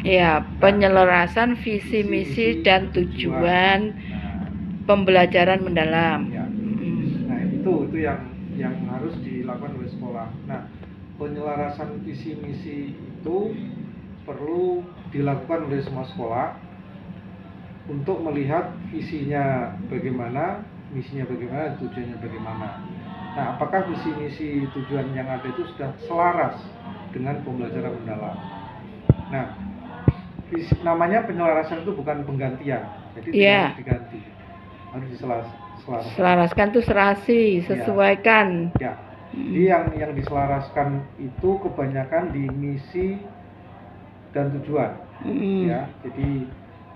Ya, penyelarasan visi misi dan tujuan pembelajaran mendalam. Ya. Nah, itu yang harus dilakukan oleh sekolah. Nah, penyelarasan visi misi itu perlu dilakukan oleh semua sekolah untuk melihat visinya bagaimana, misinya bagaimana, tujuannya bagaimana. Nah, apakah visi misi tujuan yang ada itu sudah selaras dengan pembelajaran mendalam? Nah, namanya penyelarasan itu bukan penggantian, jadi tidak harus diganti, harus diselaraskan tuh serasi, sesuaikan. Ya. Jadi yang diselaraskan itu kebanyakan di misi dan tujuan. Ya, jadi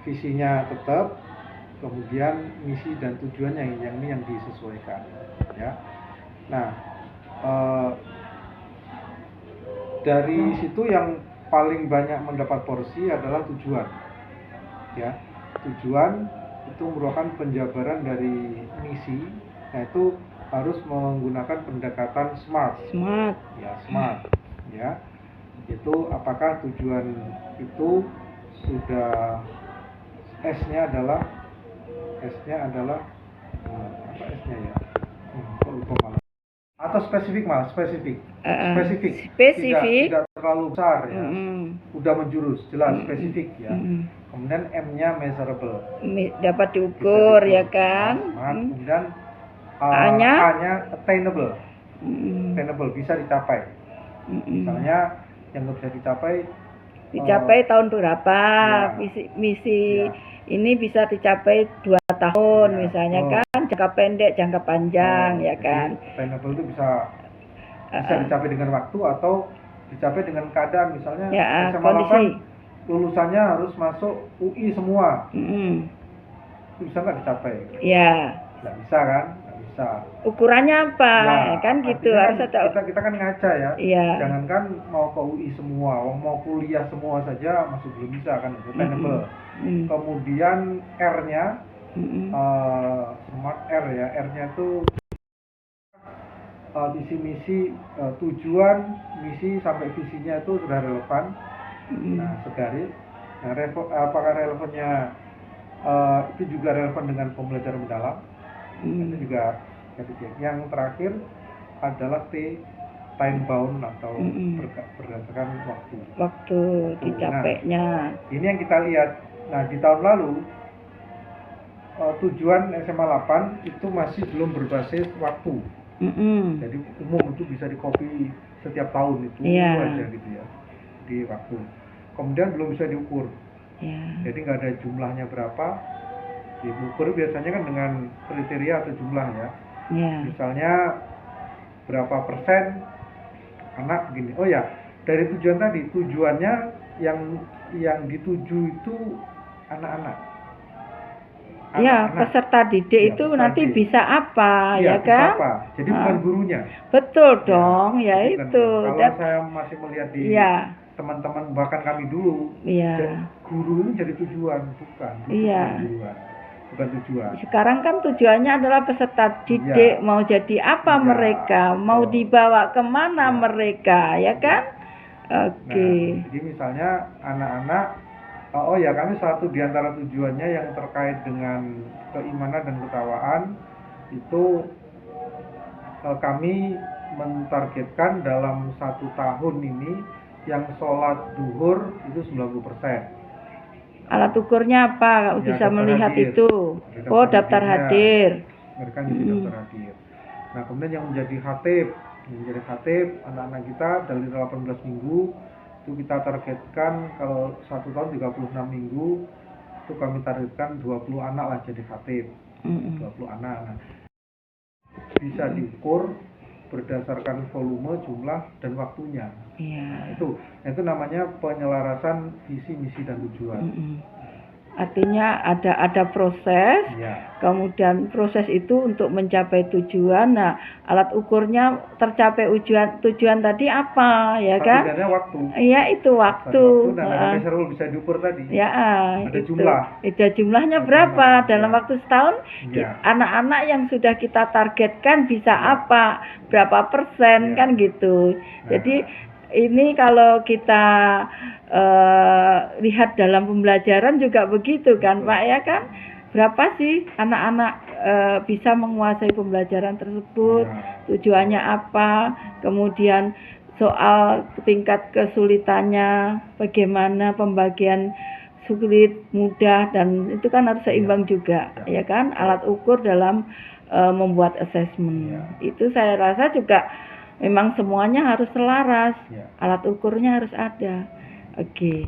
visinya tetap, kemudian misi dan tujuan yang disesuaikan. Ya. Nah, dari situ yang paling banyak mendapat porsi adalah tujuan. Ya, tujuan itu merupakan penjabaran dari misi. Nah, itu harus menggunakan pendekatan SMART. Ya, SMART. Ya, itu apakah tujuan itu sudah S-nya adalah apa S-nya ya? Kok lupa malah. Atau spesifik. Tidak terlalu besar ya. Udah menjurus, jelas spesifik ya. Kemudian M-nya measurable. Dapat diukur ya kan? Kemudian A-nya attainable. Attainable, bisa dicapai. Misalnya yang bisa dicapai tahun berapa, misi ini bisa dicapai 2 tahun misalnya kan, jangka pendek, jangka panjang ya kan. Attainable itu bisa dicapai dengan waktu atau dicapai dengan keadaan, misalnya SMA 8 lulusannya harus masuk UI semua. Itu bisa nggak dicapai? Ya. Nggak bisa kan? Nggak bisa. Ukurannya apa? Ya, kan gitu harus ada. Kita kan ngaca ya. Iya. Jangankan mau ke UI semua, mau kuliah semua saja masih belum bisa kan? Attainable. Kemudian R-nya smart R ya. R-nya itu visi misi, tujuan misi sampai visinya itu sudah relevan. Nah, segaris. Nah, apakah relevannya itu juga relevan dengan pembelajaran mendalam? Itu juga yang terakhir adalah T, time bound atau berdasarkan waktu dicapainya. Nah, ini yang kita lihat. Nah, di tahun lalu tujuan SMA 8 itu masih belum berbasis waktu. Jadi umum itu bisa dikopi setiap tahun itu aja gitu ya, di waktu. Kemudian belum bisa diukur. Jadi nggak ada jumlahnya berapa. Diukur biasanya kan dengan kriteria atau jumlah ya. Misalnya berapa persen anak begini. Oh ya, dari tujuan tadi, tujuannya yang dituju itu anak-anak. Peserta didik itu nanti bisa apa ya kan? Apa? Jadi bukan gurunya. Betul dong, ya itu. Kalau saya masih melihat di teman-teman bahkan kami dulu, guru ini jadi tujuan, bukan tujuan. Sekarang kan tujuannya adalah peserta didik mau jadi apa mereka, mau dibawa kemana mereka, ya kan? Oke. Jadi misalnya anak-anak, kami satu di antara tujuannya yang terkait dengan keimanan dan ketakwaan itu kami mentargetkan dalam 1 tahun ini yang sholat duhur itu 90%. Alat ukurnya apa? Bisa melihat hadir. Itu. Daftar hadir. Mereka jadi daftar hadir. Nah, kemudian yang menjadi khatib, anak-anak kita dari 18 minggu itu kita targetkan kalau 1 tahun 36 minggu itu kami targetkan 20 anak lah jadi khatib. 20 anak. Nah, bisa diukur berdasarkan volume, jumlah, dan waktunya. Nah, itu namanya penyelarasan visi, misi, dan tujuan. Artinya ada proses, kemudian proses itu untuk mencapai tujuan. Nah, alat ukurnya tercapai tujuan tadi apa, ya kan? Waktu. Iya, itu waktu. Dan measurable bisa diukur tadi. Ya, ada jumlah. Ada jumlahnya berapa dalam waktu setahun? Anak-anak yang sudah kita targetkan bisa apa? Berapa persen kan gitu. Jadi ini kalau kita lihat dalam pembelajaran juga begitu kan Pak ya kan? Berapa sih anak-anak bisa menguasai pembelajaran tersebut? Tujuannya apa? Kemudian soal tingkat kesulitannya, bagaimana pembagian sulit, mudah, dan itu kan harus seimbang juga, ya kan? Alat ukur dalam membuat assessment. Itu saya rasa juga memang semuanya harus selaras, alat ukurnya harus ada. Oke.